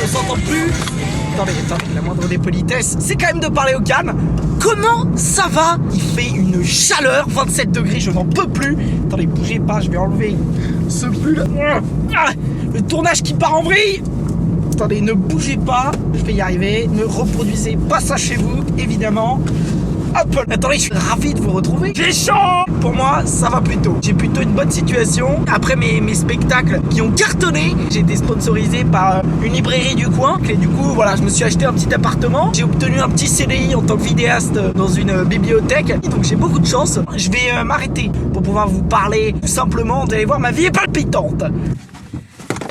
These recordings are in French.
s'entend plus. Attendez, la moindre des politesses, c'est quand même de parler au calme. Comment ça va? Il fait une chaleur, 27 degrés, je n'en peux plus. Attendez, bougez pas, je vais enlever ce pull. Le tournage qui part en vrille. Attendez, ne bougez pas, je vais y arriver. Ne reproduisez pas ça chez vous, évidemment. Hop, attendez, je suis ravi de vous retrouver. J'ai chaud. Pour moi, ça va plutôt. J'ai plutôt une bonne situation. Après mes spectacles qui ont cartonné, j'ai été sponsorisé par une librairie du coin. Et du coup, voilà, je me suis acheté un petit appartement. J'ai obtenu un petit CDI en tant que vidéaste dans une bibliothèque. Donc j'ai beaucoup de chance. Je vais m'arrêter pour pouvoir vous parler tout simplement. Vous allez voir, ma vie est palpitante.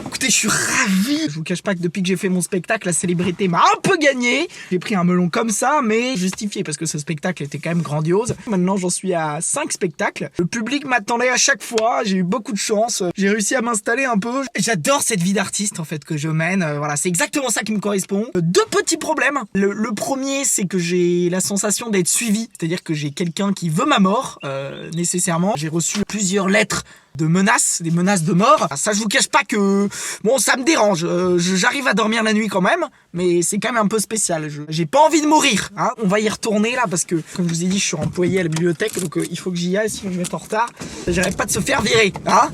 Écoutez, je suis ravi. Je vous cache pas que depuis que j'ai fait mon spectacle, la célébrité m'a un peu gagné. J'ai pris un melon comme ça, mais justifié parce que ce spectacle était quand même grandiose. Maintenant, j'en suis à 5 spectacles. Le public m'attendait à chaque fois. J'ai eu beaucoup de chance. J'ai réussi à m'installer un peu. J'adore cette vie d'artiste en fait que je mène. Voilà, c'est exactement ça qui me correspond. Deux petits problèmes. Le premier, c'est que j'ai la sensation d'être suivi. C'est-à-dire que j'ai quelqu'un qui veut ma mort, nécessairement. J'ai reçu plusieurs lettres de menaces, des menaces de mort. Ça, je vous cache pas que bon, ça me dérange. J'arrive à dormir la nuit quand même, mais c'est quand même un peu spécial. J'ai pas envie de mourir. Hein. On va y retourner là parce que, comme je vous ai dit, je suis employé à la bibliothèque, donc il faut que j'y aille. Sinon, je vais être en retard. J'arrête pas de se faire virer. Hein.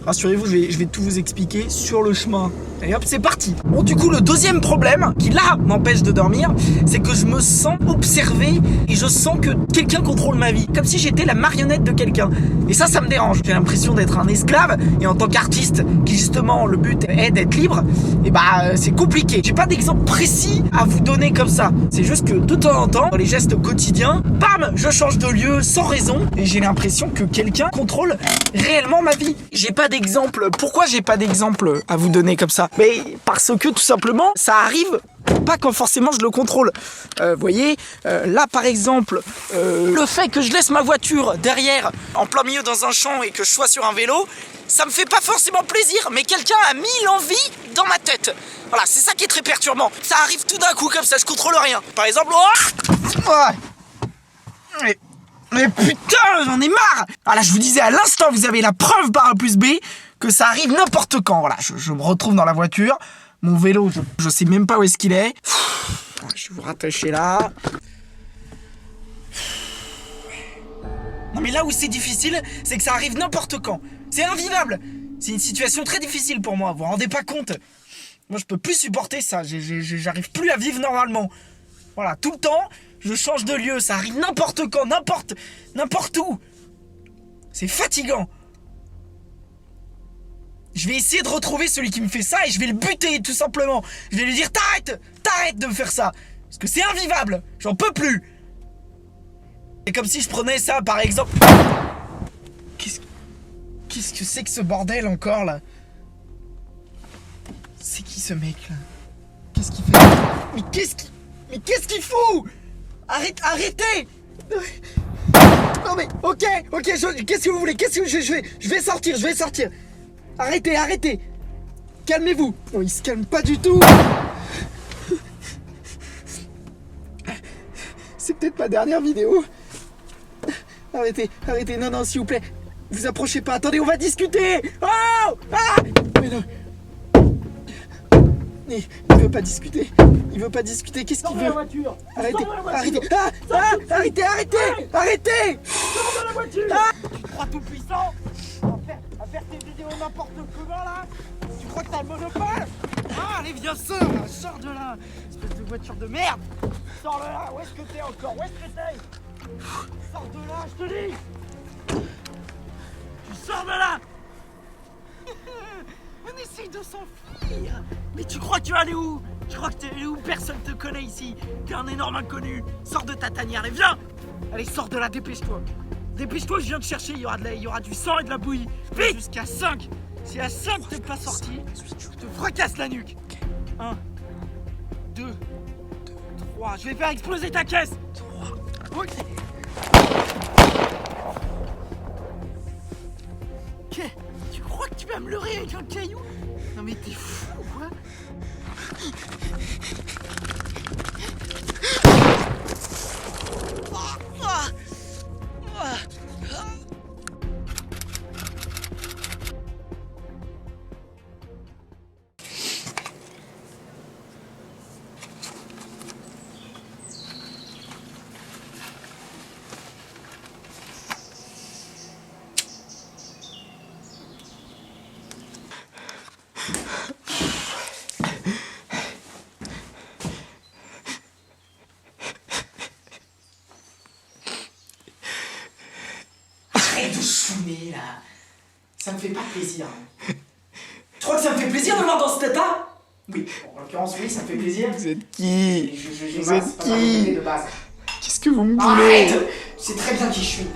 Rassurez-vous, je vais tout vous expliquer sur le chemin. Et hop, c'est parti. Bon, du coup, le deuxième problème qui là m'empêche de dormir, c'est que je me sens observé et je sens que quelqu'un contrôle ma vie, comme si j'étais la marionnette de quelqu'un. Et ça me dérange. J'ai l'impression d'être un esclave, et en tant qu'artiste qui justement le but est d'être libre, et bah c'est compliqué. J'ai pas d'exemple précis à vous donner comme ça. C'est juste que de temps en temps, dans les gestes quotidiens, bam, je change de lieu sans raison et j'ai l'impression que quelqu'un contrôle réellement ma vie. J'ai pas d'exemple. Pourquoi j'ai pas d'exemple à vous donner comme ça? Mais parce que tout simplement, ça arrive pas quand forcément je le contrôle. Vous voyez, là par exemple, le fait que je laisse ma voiture derrière en plein milieu dans un champ et que je sois sur un vélo, ça me fait pas forcément plaisir, mais quelqu'un a mis l'envie dans ma tête. Voilà, c'est ça qui est très perturbant. Ça arrive tout d'un coup comme ça, je contrôle rien. Par exemple, mais putain, j'en ai marre. Voilà, je vous disais à l'instant, vous avez la preuve par A plus B que ça arrive n'importe quand. Voilà, je me retrouve dans la voiture. Mon vélo, je sais même pas où est-ce qu'il est. Je vais vous rattacher là. Non mais là où c'est difficile, c'est que ça arrive n'importe quand. C'est invivable. C'est une situation très difficile pour moi, vous vous rendez pas compte. Moi je peux plus supporter ça, j'arrive plus à vivre normalement. Voilà, tout le temps, je change de lieu, ça arrive n'importe quand, n'importe où. C'est fatigant. Je vais essayer de retrouver celui qui me fait ça et je vais le buter tout simplement. Je vais lui dire t'arrêtes de me faire ça. Parce que c'est invivable, j'en peux plus. C'est comme si je prenais ça par exemple. Qu'est-ce que c'est que ce bordel encore là? C'est qui ce mec là? Qu'est-ce qu'il fait? Mais qu'est-ce qu'il fout? Arrêtez! Non mais ok, qu'est-ce que vous voulez? Qu'est-ce que je vais sortir. Arrêtez. Calmez-vous. Non, il se calme pas du tout. C'est peut-être ma dernière vidéo. Arrêtez. Non, s'il vous plaît. Vous approchez pas. Attendez, on va discuter. Oh! Ah! Mais non. Il veut pas discuter. Qu'est-ce qu'il veut? Arrêtez. Arrêtez. Sors de la voiture. Tu crois tout puissant à faire tes vidéos n'importe comment là? Tu crois que t'as le monopole? Ah, allez, viens, sors de là. Espèce de voiture de merde. Sors de là. Où est-ce que t'es encore? Sors de là, je te dis. Tu sors de là. On essaye de s'enfuir. Mais tu crois que tu vas aller où? Tu crois que t'es allé où? Personne te connaît ici. T'es un énorme inconnu. Sors de ta tanière, allez, viens. Allez, sors de là, dépêche-toi. Dépêche-toi, je viens te chercher. Il y aura du sang et de la bouillie. Vite. Jusqu'à 5. Si à 5 t'es pas sorti, je te fracasse la nuque. 1, 2, 3. Je vais faire exploser ta caisse. 3. Ok. Tu crois que tu vas me leurrer avec un caillou? Non mais t'es fou ou quoi? saoulé là. Ça me fait pas plaisir. Tu crois que ça me fait plaisir de me voir dans cet état? Oui, en l'occurrence, oui, ça me fait plaisir. Vous êtes qui? Vous êtes pas ma volonté qui? de base. Qu'est-ce que vous me voulez? Arrête! Tu sais très bien qui je suis.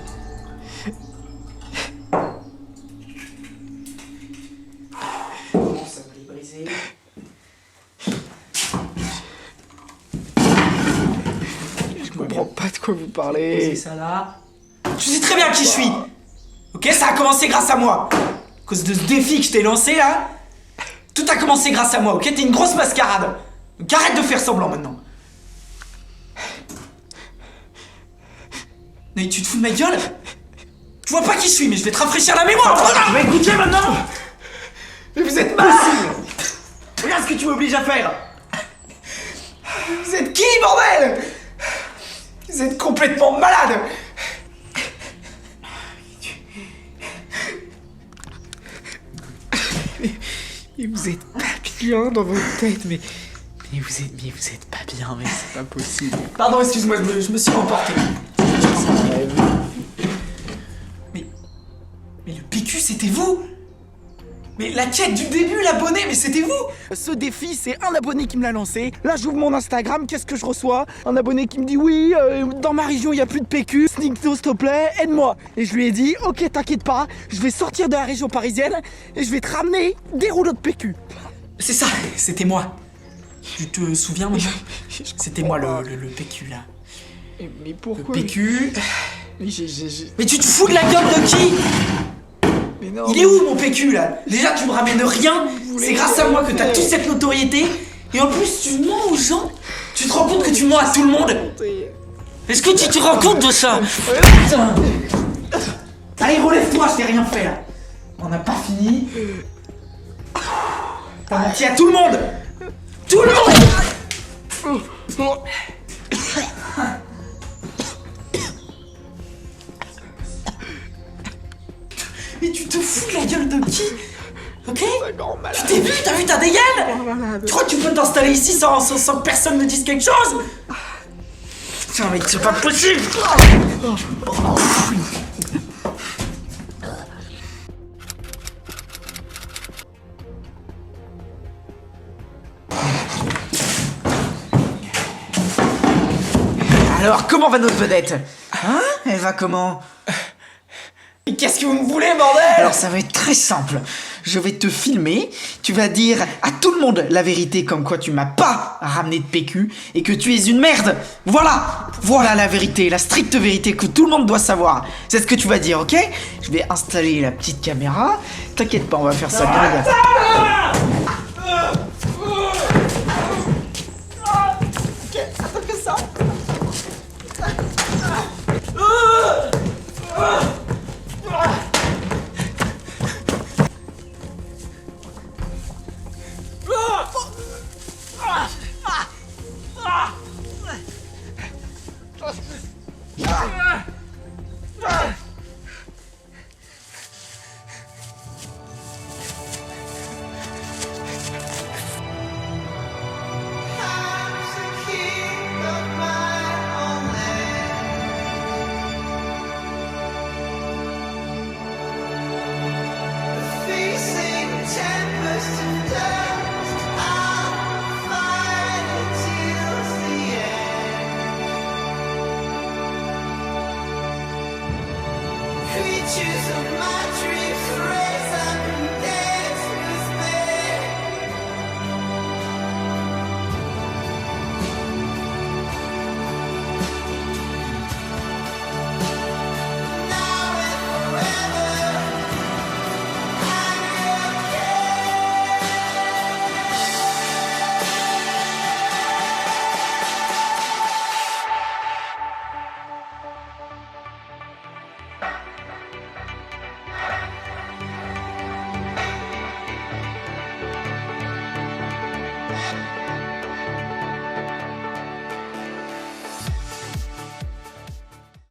Bon, ça me l'est brisé. Je comprends pas de quoi vous C'est parlez. ça là. Tu sais très bien qui je suis. Ok, ça a commencé grâce à moi. À cause de ce défi que je t'ai lancé là. Tout a commencé grâce à moi, ok? T'es une grosse mascarade. Donc arrête de faire semblant maintenant. Mais tu te fous de ma gueule? Tu vois pas qui je suis, mais je vais te rafraîchir la mémoire. Tu vas écouter maintenant. Mais vous êtes malade. Regarde ce que tu m'obliges à faire. Vous êtes qui, bordel? Vous êtes complètement malade. Et vous êtes pas bien dans votre tête, mais vous êtes pas bien, mais c'est pas possible. Pardon, excuse-moi, je me suis emporté. Mais le PQ, c'était vous? Mais la quête du début, l'abonné, mais c'était vous? Ce défi, c'est un abonné qui me l'a lancé. Là, j'ouvre mon Instagram, qu'est-ce que je reçois? Un abonné qui me dit oui, dans ma région, il n'y a plus de PQ. Sneakto, s'il te plaît, aide-moi. Et je lui ai dit, ok, t'inquiète pas, je vais sortir de la région parisienne et je vais te ramener des rouleaux de PQ. C'est ça, c'était moi. Tu te souviens maintenant? C'était moi le PQ là. Mais pourquoi? Le PQ. Mais Mais tu te fous de la gueule de qui? Mais non. Il est où mon PQ là? Déjà tu me ramènes rien. C'est grâce à moi que t'as toute cette notoriété. Et en plus tu mens aux gens. Tu te rends compte que tu mens à tout le monde? Est-ce que tu te rends compte de ça? Putain. Allez relève-toi, je t'ai rien fait là. On n'a pas fini. T'as menti à tout le monde. Tout le monde. Mais tu te fous de la gueule de qui? Ok? Tu t'es vu? T'as vu ta dégaine? Tu crois que tu peux t'installer ici sans que personne ne dise quelque chose? Putain mec, c'est pas possible! Alors, comment va notre vedette? Hein? Elle va comment? Mais qu'est-ce que vous me voulez, bordel? Alors ça va être très simple. Je vais te filmer, tu vas dire à tout le monde la vérité comme quoi tu m'as pas ramené de PQ et que tu es une merde. Voilà la vérité, la stricte vérité que tout le monde doit savoir. C'est ce que tu vas dire, ok? Je vais installer la petite caméra. T'inquiète pas, on va faire ça bien.